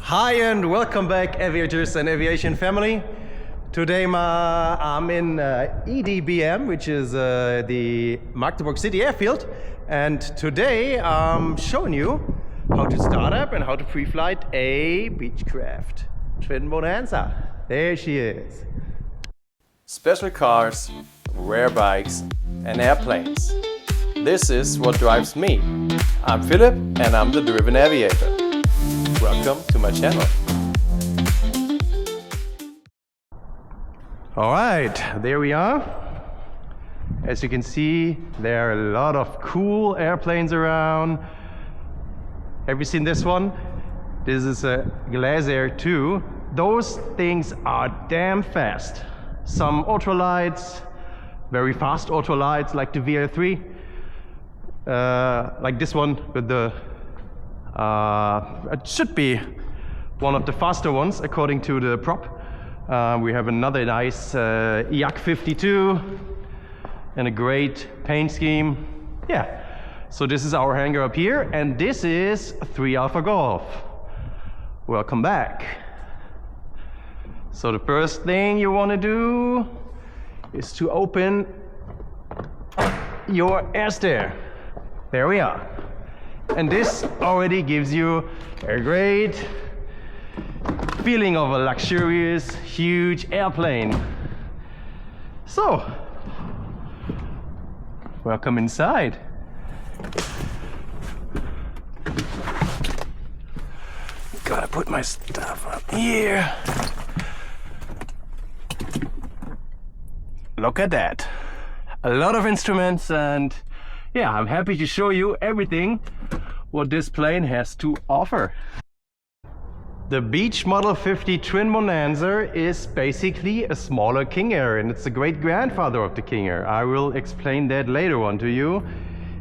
Hi and welcome back, aviators and aviation family. Today I'm in EDBM, which is the Magdeburg City Airfield, and today I'm showing you how to start up and how to pre-flight a Beechcraft Twin Bonanza. There she is. Special cars, rare bikes and airplanes. This is what drives me. I'm Philip and I'm the Driven Aviator. Welcome to my channel. Alright, there we are. As you can see, there are a lot of cool airplanes around. Have you seen this one? This is a Air 2. Those things are damn fast. Some ultralights, very fast ultralights like the VR3. Like this one with the it should be one of the faster ones according to the prop. We have another nice Yak 52 and a great paint scheme. Yeah, so this is our hangar up here, and this is 3 Alpha Golf. Welcome back. So the first thing you want to do is to open your airstair. There we are. And this already gives you a great feeling of a luxurious, huge airplane. So, welcome inside. Gotta put my stuff up here. Look at that. A lot of instruments, and yeah, I'm happy to show you everything what this plane has to offer. The Beech Model 50 Twin Bonanza is basically a smaller King Air, and it's the great grandfather of the King Air. I will explain that later on to you.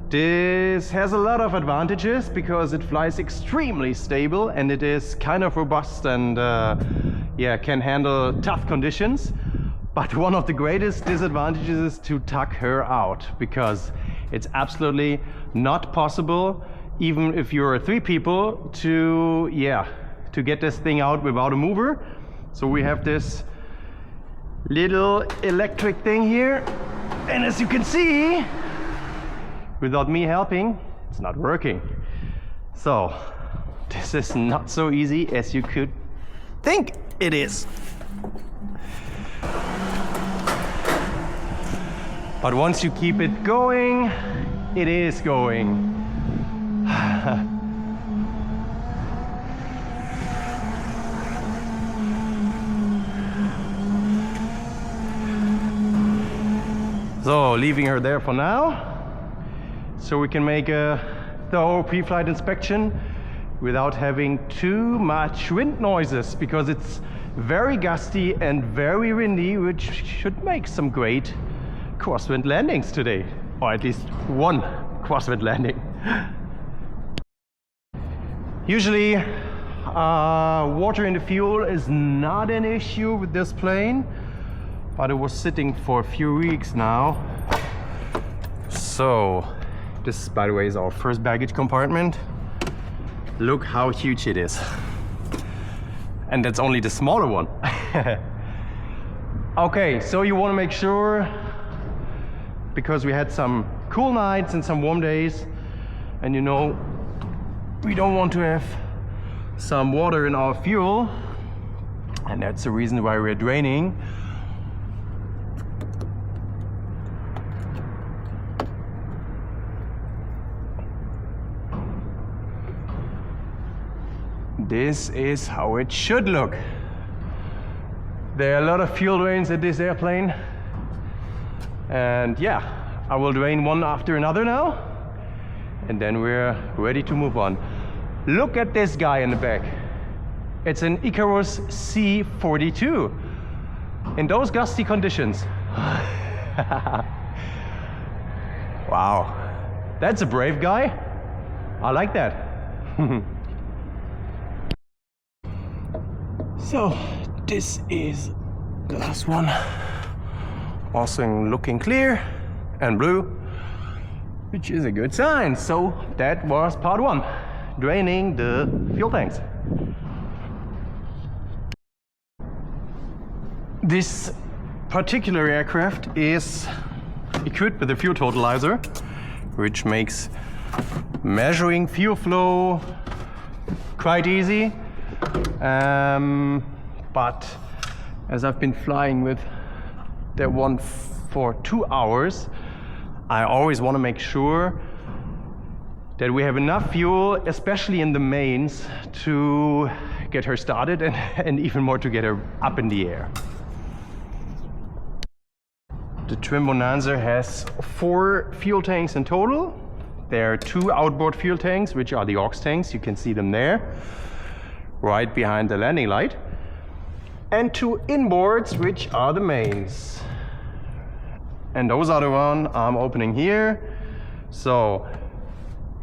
This has a lot of advantages because it flies extremely stable and it is kind of robust and yeah, can handle tough conditions. But one of the greatest disadvantages is to tuck her out, because it's absolutely not possible, even if you're 3 people, to get this thing out without a mover. So we have this little electric thing here, and as you can see, without me helping, it's not working. So this is not so easy as you could think it is. But once you keep it going, it is going. So, leaving her there for now, so we can make a thorough pre-flight inspection without having too much wind noises, because it's very gusty and very windy, which should make some great crosswind landings today, or at least one crosswind landing. Usually water in the fuel is not an issue with this plane, but it was sitting for a few weeks now. So this, by the way, is our first baggage compartment. Look how huge it is, and that's only the smaller one. Okay, so you want to make sure, because we had some cool nights and some warm days, and you know, we don't want to have some water in our fuel, and that's the reason why we're draining. This is how it should look. There are a lot of fuel drains at this airplane, and yeah, I will drain one after another now, and then we're ready to move on. Look at this guy in the back. It's an Icarus C42 in those gusty conditions. Wow, that's a brave guy. I like that. So this is the last one, also looking clear and blue, which is a good sign. So that was part 1, draining the fuel tanks. This particular aircraft is equipped with a fuel totalizer, which makes measuring fuel flow quite easy. But as I've been flying with that one for 2 hours, I always want to make sure that we have enough fuel, especially in the mains, to get her started and even more to get her up in the air. The Twin Bonanza has 4 fuel tanks in total. There are 2 outboard fuel tanks, which are the aux tanks. You can see them there, right behind the landing light. And 2 inboards, which are the mains. And those are the ones I'm opening here. So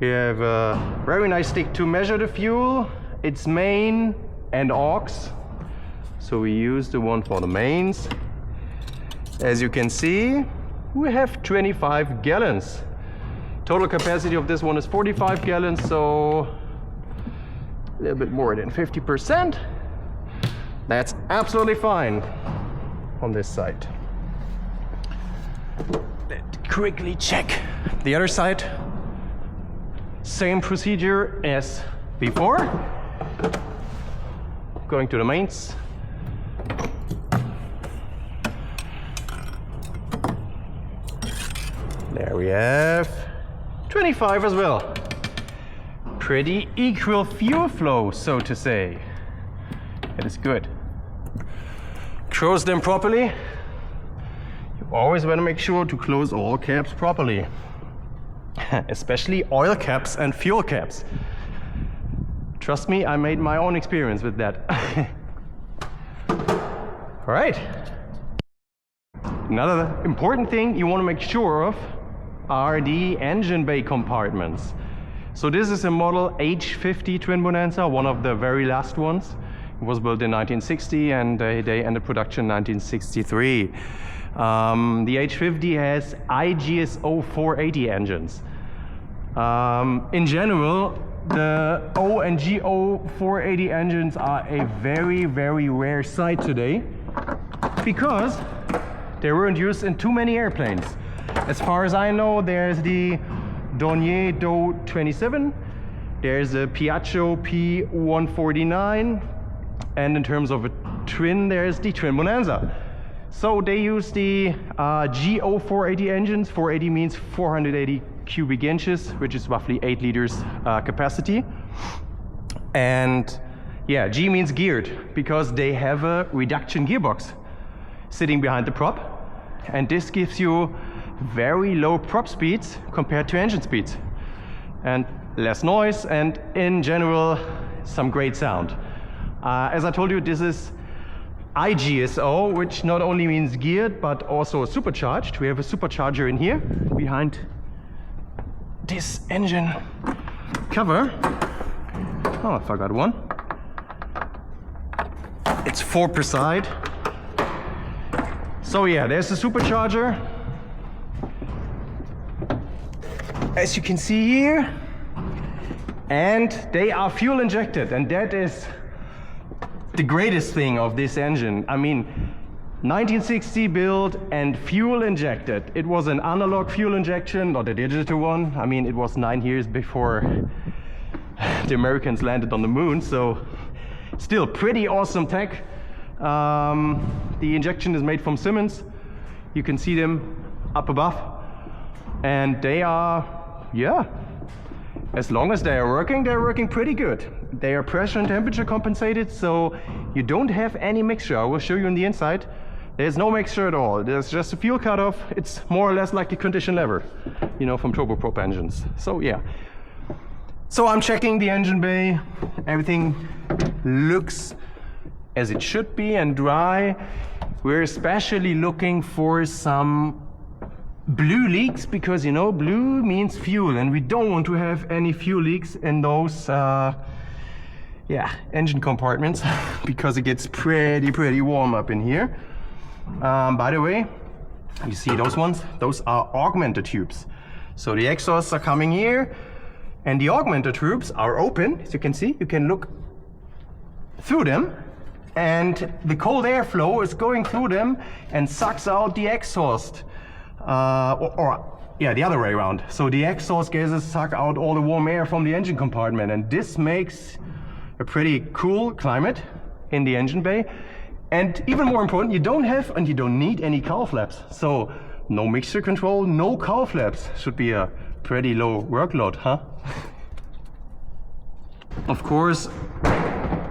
we have a very nice stick to measure the fuel. It's main and aux. So we use the one for the mains. As you can see, we have 25 gallons. Total capacity of this one is 45 gallons, so a little bit more than 50%. That's absolutely fine on this side. Let's quickly check the other side. Same procedure as before. Going to the mains. There we have 25 as well. Pretty equal fuel flow, so to say. It is good. Close them properly. You always want to make sure to close all caps properly. Especially oil caps and fuel caps. Trust me, I made my own experience with that. All right. Another important thing you want to make sure of are the engine bay compartments. So this is a model H50 Twin Bonanza, one of the very last ones. It was built in 1960 and they ended production in 1963. The H50 has IGSO 480 engines. In general, the O and GO 480 engines are a very, very rare sight today because they weren't used in too many airplanes. As far as I know, there's the Dornier DO 27, there's a Piaggio P149, and in terms of a twin, there's the Twin Bonanza. So they use the GO 480 engines. 480 means 480 cubic inches, which is roughly 8 liters capacity. And yeah, G means geared because they have a reduction gearbox sitting behind the prop. And this gives you very low prop speeds compared to engine speeds. And less noise and in general, some great sound. As I told you, this is IGSO, which not only means geared, but also supercharged. We have a supercharger in here behind this engine cover. Oh, I forgot one. It's 4 per side. So yeah, there's the supercharger. As you can see here. And they are fuel injected, and that is the greatest thing of this engine. I mean, 1960 build and fuel injected. It was an analog fuel injection, not a digital one. I mean, it was 9 years before the Americans landed on the moon, so still pretty awesome tech. The injection is made from Siemens. You can see them up above, and they are, yeah, as long as they're working pretty good. They are pressure and temperature compensated, so you don't have any mixture. I will show you on the inside. There's no mixture at all. There's just a fuel cutoff. It's more or less like a condition lever, you know, from turboprop engines. So yeah. So I'm checking the engine bay. Everything looks as it should be and dry. We're especially looking for some blue leaks because, you know, blue means fuel, and we don't want to have any fuel leaks in those engine compartments because it gets pretty warm up in here. By the way, you see those ones? Those are augmented tubes. So the exhausts are coming here, and the augmented tubes are open. As you can see, you can look through them, and the cold airflow is going through them and sucks out the exhaust. Yeah, the other way around. So the exhaust gases suck out all the warm air from the engine compartment, and this makes a pretty cool climate in the engine bay. And even more important, you don't have and you don't need any cowl flaps. So no mixture control, no cowl flaps. Should be a pretty low workload, huh? Of course,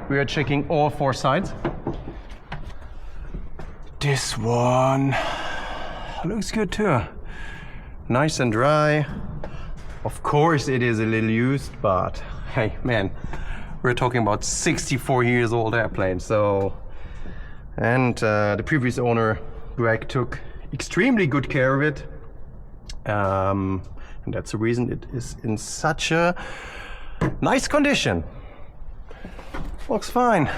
we are checking all 4 sides. This one looks good too. Nice and dry. Of course it is a little used, but hey man, we're talking about 64 years old airplane. So, and the previous owner, Greg, took extremely good care of it. And that's the reason it is in such a nice condition. Looks fine.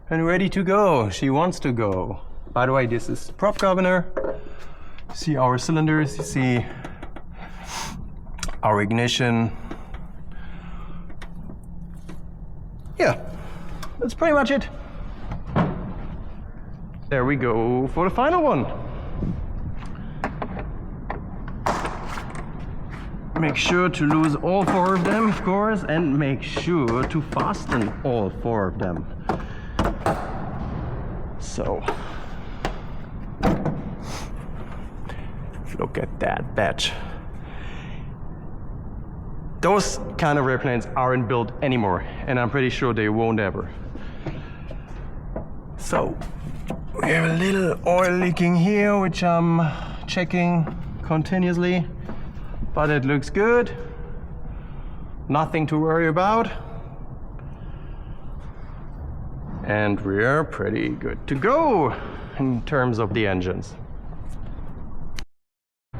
And ready to go. She wants to go. By the way, this is prop governor. You see our cylinders, you see our ignition. Yeah, that's pretty much it. There we go for the final one. Make sure to lose all 4 of them, of course, and make sure to fasten all 4 of them. So, look at that batch. Those kind of airplanes aren't built anymore, and I'm pretty sure they won't ever. So, we have a little oil leaking here, which I'm checking continuously, but it looks good. Nothing to worry about. And we're pretty good to go in terms of the engines.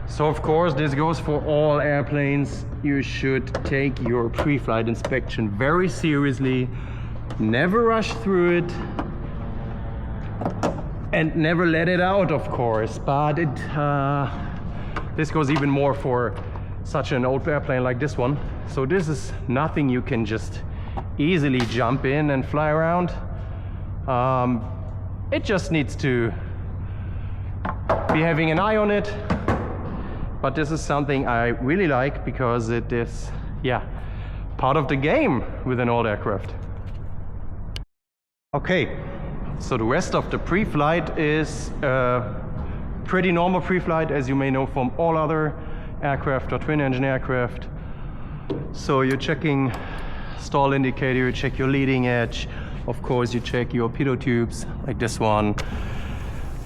So of course this goes for all airplanes. You should take your pre-flight inspection very seriously. Never rush through it. And never let it out, of course. But this goes even more for such an old airplane like this one. So this is nothing you can just easily jump in and fly around. It just needs to be having an eye on it. But this is something I really like because it is, yeah, part of the game with an old aircraft. Okay, so the rest of the pre-flight is pretty normal pre-flight, as you may know from all other aircraft or twin engine aircraft. So you're checking stall indicator, you check your leading edge. Of course, you check your pitot tubes, like this one.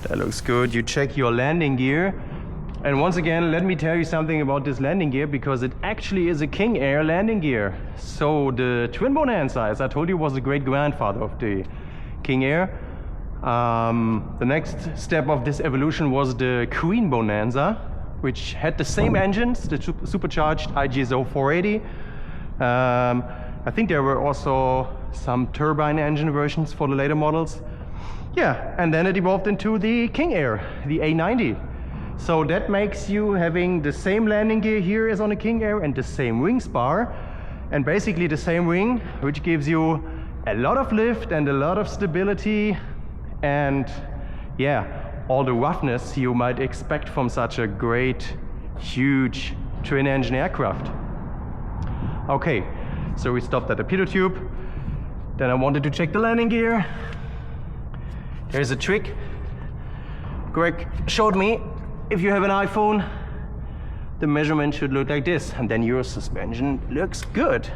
That looks good. You check your landing gear. And once again, let me tell you something about this landing gear, because it actually is a King Air landing gear. So the Twin Bonanza, as I told you, was the great grandfather of the King Air. The next step of this evolution was the Queen Bonanza, which had the same engines, the supercharged IGSO 480. I think there were also some turbine engine versions for the later models. Yeah, and then it evolved into the King Air, the A90. So that makes you having the same landing gear here as on the King Air and the same wing spar, and basically the same wing, which gives you a lot of lift and a lot of stability and, yeah, all the roughness you might expect from such a great, huge twin engine aircraft. Okay, so we stopped at the pitot tube. Then I wanted to check the landing gear. Here's a trick Greg showed me. If you have an iPhone, the measurement should look like this, and then your suspension looks good.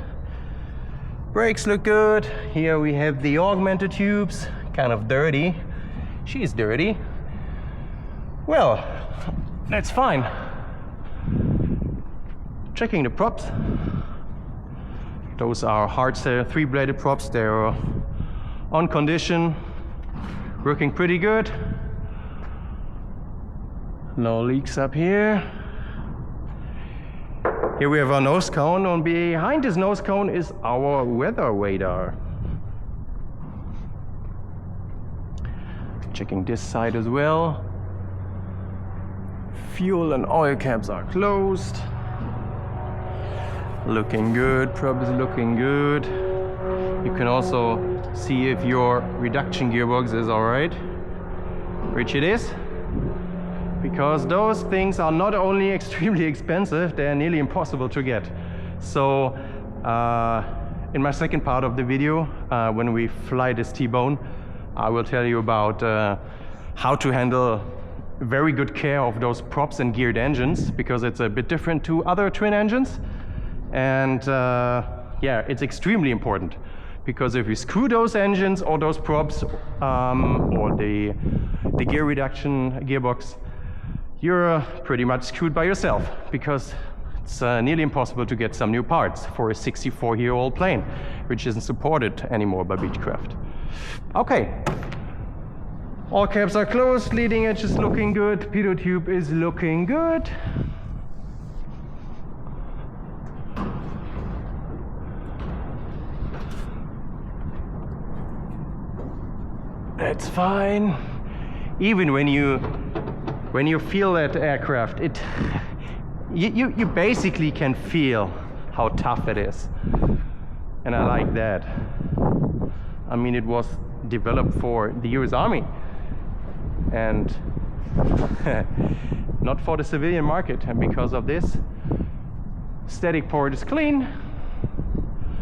Brakes look good. Here we have the augmented tubes, kind of dirty. She's dirty. Well, that's fine. Checking the props. Those are hardtail 3-bladed props. They're on condition, working pretty good. No leaks up here. Here we have our nose cone, and behind this nose cone is our weather radar. Checking this side as well. Fuel and oil caps are closed. Looking good, prop is looking good. You can also see if your reduction gearbox is alright, which it is, because those things are not only extremely expensive, they're nearly impossible to get. So in my second part of the video, when we fly this T-bone, I will tell you about how to handle very good care of those props and geared engines, because it's a bit different to other twin engines. And yeah, it's extremely important, because if you screw those engines or those props or the gear reduction gearbox, you're pretty much screwed by yourself, because it's nearly impossible to get some new parts for a 64-year-old plane, which isn't supported anymore by Beechcraft. Okay, all caps are closed, leading edge is looking good, pitot tube is looking good. That's fine. Even when you feel that aircraft, you basically can feel how tough it is, and I like that. I mean, it was developed for the US Army and not for the civilian market, and because of this, static port is clean.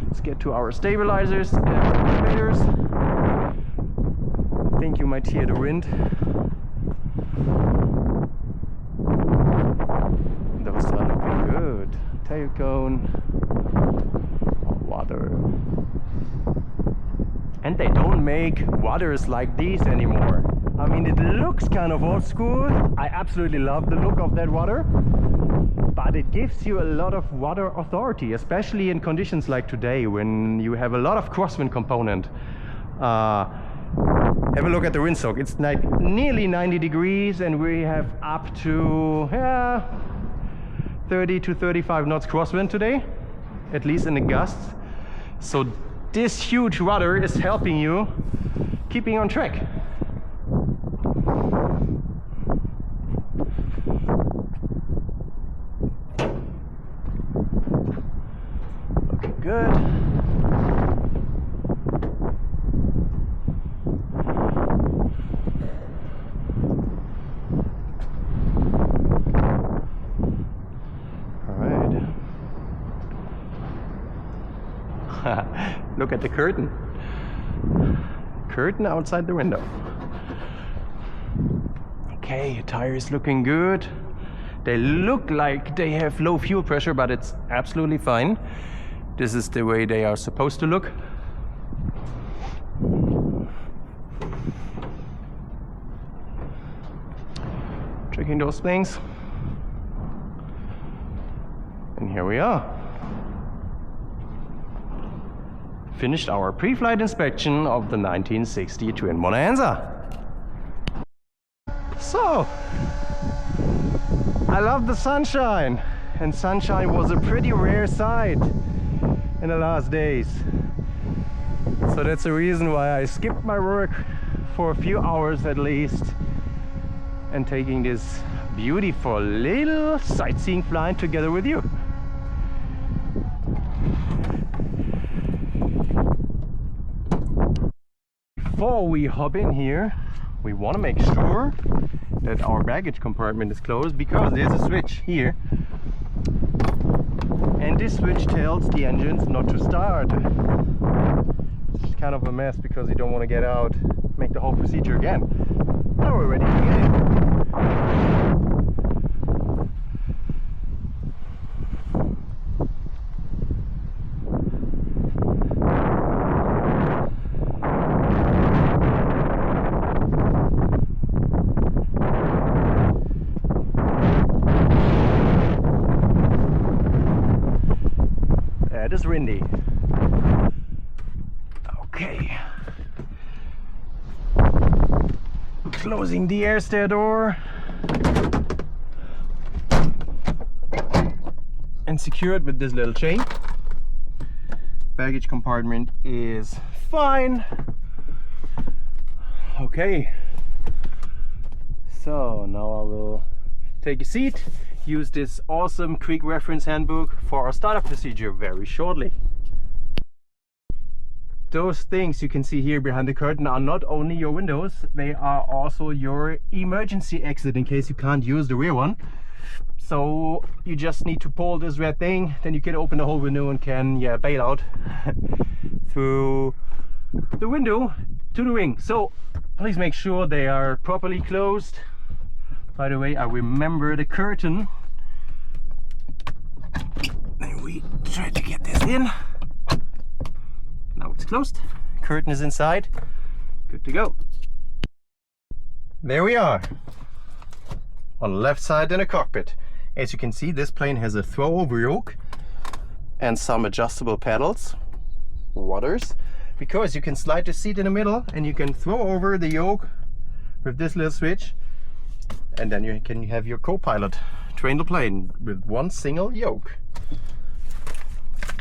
Let's get to our stabilizers and elevators. I think you might hear the wind. Those are looking good. Tail cone, water. And they don't make waters like these anymore. I mean, it looks kind of old school. I absolutely love the look of that water, but it gives you a lot of water authority, especially in conditions like today when you have a lot of crosswind component. Have a look at the windsock. It's like nearly 90 degrees and we have up to 30 to 35 knots crosswind today, at least in the gusts. So this huge rudder is helping you keeping on track. Looking good. Look at the curtain. Curtain outside the window. Okay, tire is looking good. They look like they have low fuel pressure, but it's absolutely fine. This is the way they are supposed to look. Checking those things. And here we are. Finished our pre-flight inspection of the 1960 Twin Bonanza. So, I love the sunshine, and sunshine was a pretty rare sight in the last days. So that's the reason why I skipped my work for a few hours at least and taking this beautiful little sightseeing flight together with you. Before we hop in here, we want to make sure that our baggage compartment is closed, because there's a switch here, and this switch tells the engines not to start. It's kind of a mess because you don't want to get out, make the whole procedure again. Now we're ready to get in. It is windy. Okay. Closing the airstair door. And secure it with this little chain. Baggage compartment is fine. Okay. So now I will take a seat, use this awesome quick reference handbook for our startup procedure very shortly. those things you can see here behind the curtain are not only your windows, they are also your emergency exit in case you can't use the rear one. So you just need to pull this red thing, then you can open the whole window and can bail out through the window to the wing. So please make sure they are properly closed. By the way, I remember the curtain. Then we try to get this in. Now it's closed. Curtain is inside. Good to go. There we are. On the left side in the cockpit. As you can see, this plane has a throw-over yoke and some adjustable pedals, rudders, because you can slide the seat in the middle and you can throw over the yoke with this little switch, and then you can have your co-pilot train the plane with one single yoke.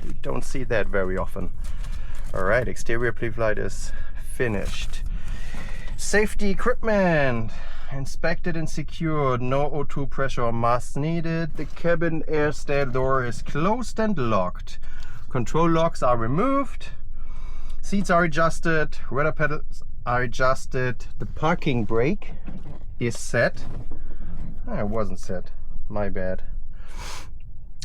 You don't see that very often. Alright, exterior Preflight is finished. Safety equipment inspected and secured, no O2 pressure or mask needed. The cabin airstair door is closed and locked. Control locks are removed. Seats are adjusted, rudder pedals are adjusted. The parking brake is set. It wasn't set, my bad.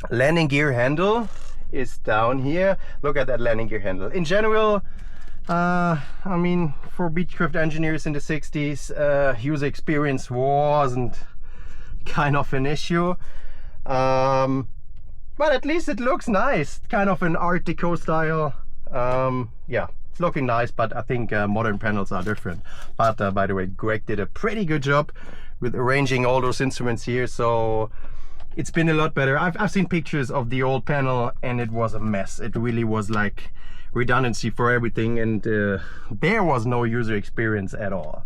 Landing gear handle is down here. Look at that landing gear handle. In general, I mean, for Beechcraft engineers in the 60s, user experience wasn't kind of an issue. But at least it looks nice, kind of an Art Deco style. Yeah, it's looking nice, but I think modern panels are different. But by the way, Greg did a pretty good job with arranging all those instruments here, so it's been a lot better. I've seen pictures of the old panel and it was a mess. It really was like redundancy for everything, and there was no user experience at all.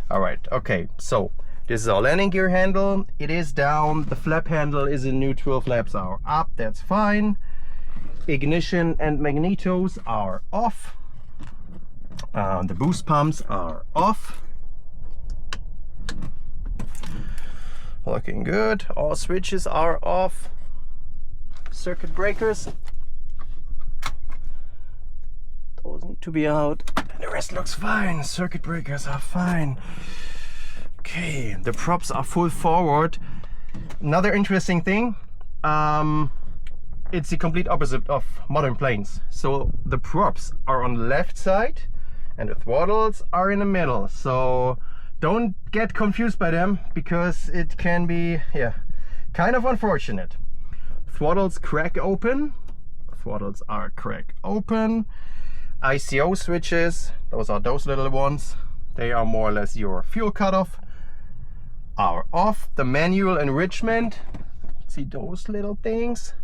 All right, okay, so this is our landing gear handle. It is down. The flap handle is in neutral, flaps are up, that's fine. Ignition and magnetos are off. The boost pumps are off. Looking good. All switches are off. Circuit breakers, those need to be out. And the rest looks fine. Circuit breakers are fine. Okay, the props are full forward. Another interesting thing, it's the complete opposite of modern planes. So the props are on the left side and the throttles are in the middle. So don't get confused by them, because it can be, yeah, kind of unfortunate. Throttles crack open. Throttles are crack open. ICO switches, those are those little ones. They are more or less your fuel cutoff, are off. The manual enrichment, see those little things,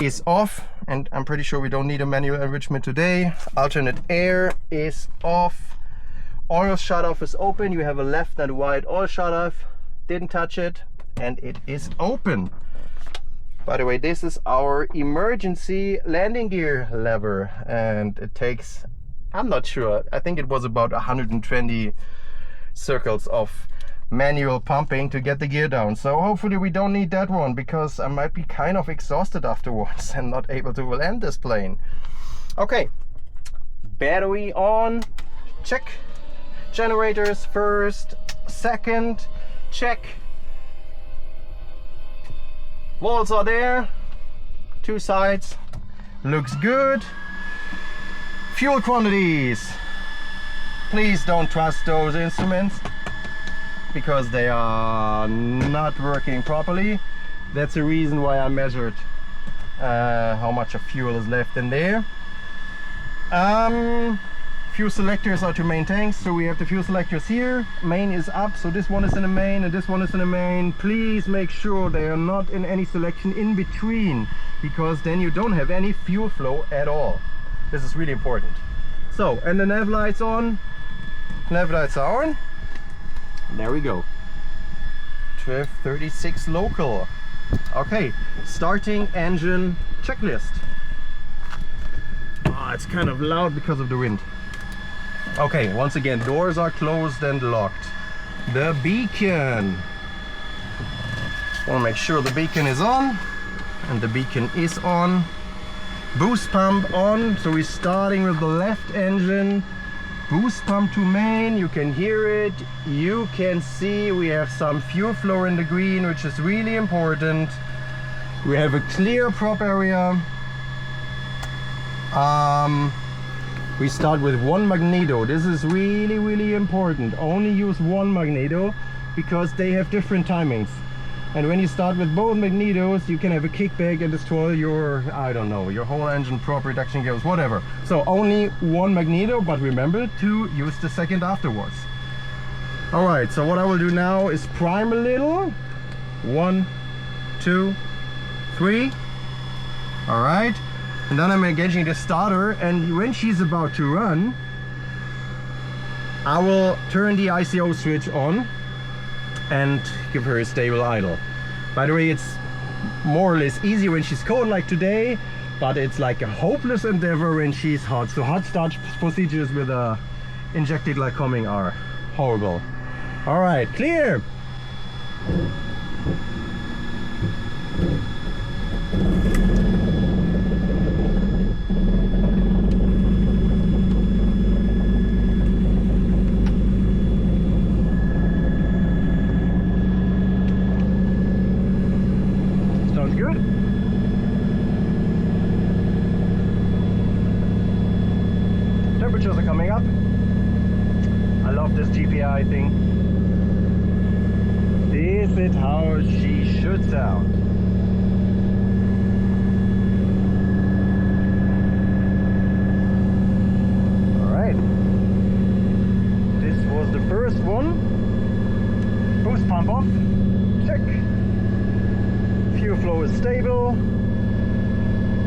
is off, and I'm pretty sure we don't need a manual enrichment today. Alternate air is off. Oil shutoff is open. You have a left and right oil shutoff. Didn't touch it, and it is open. By the way, this is our emergency landing gear lever, and it takes, I'm not sure, I think it was about 120 circles of manual pumping to get the gear down. So hopefully we don't need that one, because I might be kind of exhausted afterwards and not able to land this plane. Okay, battery on, check. Generators first, second, check. Walls are there, two sides, looks good. Fuel quantities, please don't trust those instruments because they are not working properly. That's the reason why I measured how much of fuel is left in there. Fuel selectors are to main tanks, so we have the fuel selectors here. Main is up, so this one is in the main and this one is in the main. Please make sure they are not in any selection in between, because then you don't have any fuel flow at all. This is really important. So, and the nav lights on. Nav lights are on. There we go. 1236 local. Okay, starting engine checklist. Oh, it's kind of loud because of the wind. Okay, once again, doors are closed and locked. The beacon. Want to make sure the beacon is on, and the beacon is on. Boost pump on, so we're starting with the left engine. Boost pump to main, you can hear it, you can see we have some fuel flow in the green, which is really important. We have a clear prop area. We start with one magneto. This is really important. Only use one magneto because they have different timings. And when you start with both magnetos, you can have a kickback and destroy your, I don't know, your whole engine, prop, reduction gears, whatever. So only one magneto, but remember to use the second afterwards. All right, so what I will do now is prime a little. 1, 2, 3. All right, and then I'm engaging the starter, and when she's about to run, I will turn the ICO switch on and give her a stable idle. By the way, it's more or less easy when she's cold like today, but it's like a hopeless endeavor when she's hot. So hot start procedures with a injected Lycoming are horrible. All right, clear. Temperatures are coming up. I love this GPI thing. This is how she should sound. Alright. This was the first one. Boost pump off. Check. Fuel flow is stable.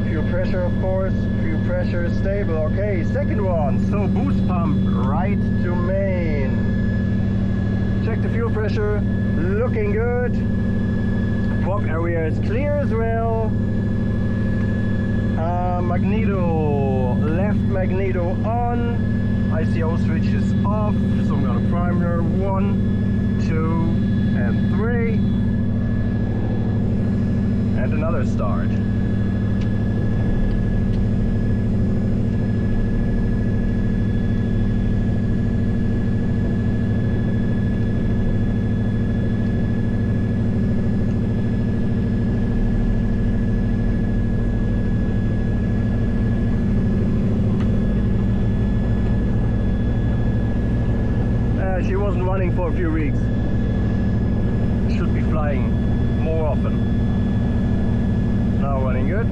Fuel pressure, of course. Fuel pressure is stable. Okay, second one. So boost pump right to main. Check the fuel pressure. Looking good. Prop area is clear as well. Magneto, left magneto on. ICO switch is off. So I'm gonna prime her. 1, 2, and 3. And another start. She wasn't running for a few weeks. Should be flying more often. Now running good.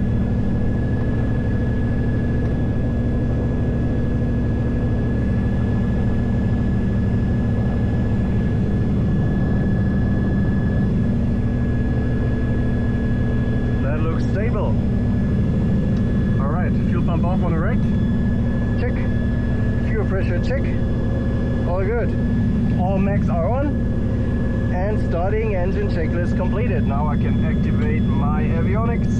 That looks stable. Alright, fuel pump off on the right. Check. Fuel pressure check. All good. All max are on. And starting engine checklist completed. Now I can activate my avionics.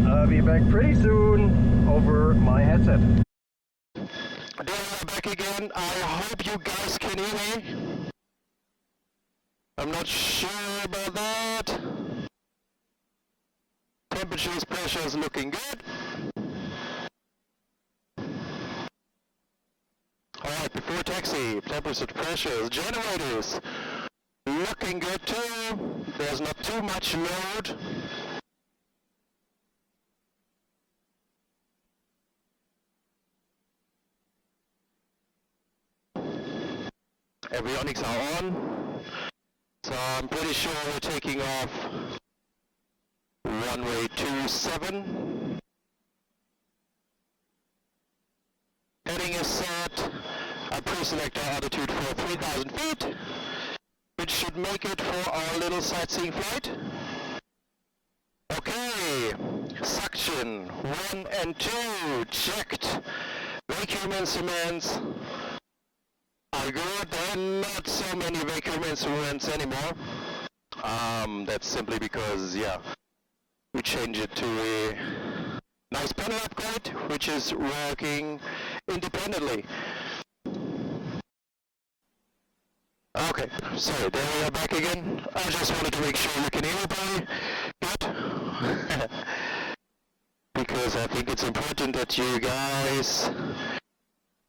I'll be back pretty soon over my headset. Back again. I hope you guys can hear me. I'm not sure about that. Temperatures, pressure is looking good. Alright, before taxi, temperature, pressures, generators, looking good too. There's not too much load. Avionics are on, so I'm pretty sure we're taking off runway 27. Heading is set. I pre-select our altitude for 3,000 feet, which should make it for our little sightseeing flight. Okay, suction 1 and 2 checked. Vacuum instruments are good. There are not so many vacuum instruments anymore. That's simply because, yeah, we changed it to a nice panel upgrade, which is working independently. Okay, sorry, there we are back again. I just wanted to make sure you can hear me good. Because I think it's important that you guys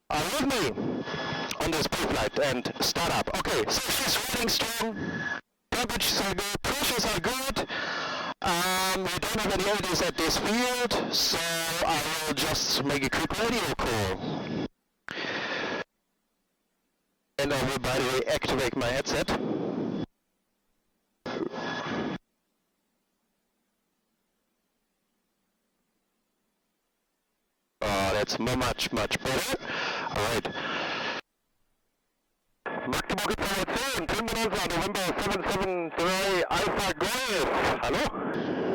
are with me on this Preflight and start up. Okay, so she's running strong, temperatures are good, pressures are good. We don't have any LEDs at this field, so I will just make a quick radio call. And I will, by the way, activate my headset. Oh, that's much better. Alright. Magdeburg Information, Twin Bonanza, November 773 Alpha Golf. Hallo?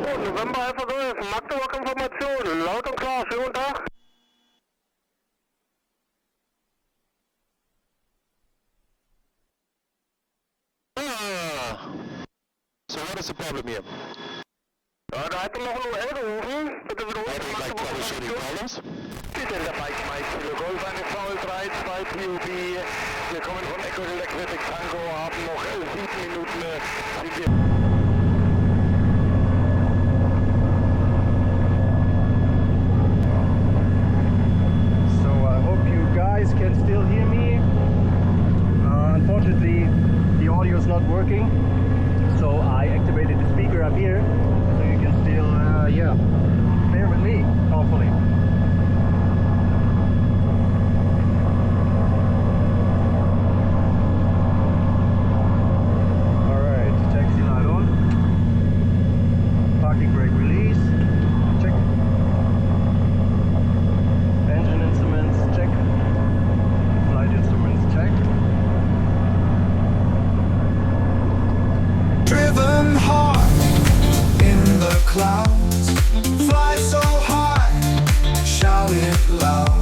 Oh, November Alpha Golf, Magdeburg Information, laut und klar, schönen guten Tag. So what is the problem here? Da hätte noch ein UL gerufen. Bitte wiederholen. Like troubleshooting problems? Descender Mike, Kilo Golf, eine VL3, 2 POV. Wir kommen von Echo Delta Critic Tango, haben noch 7 Minuten, sind wir... So I hope you guys can still hear me. Unfortunately, the audio is not working. So I activated the speaker up here, so you can still, yeah, bear with me, hopefully. Alright, taxi light on. Parking brake release, check. Engine instruments, check. Flight instruments, check. Driven hard in the clouds, fly so high, shout it loud.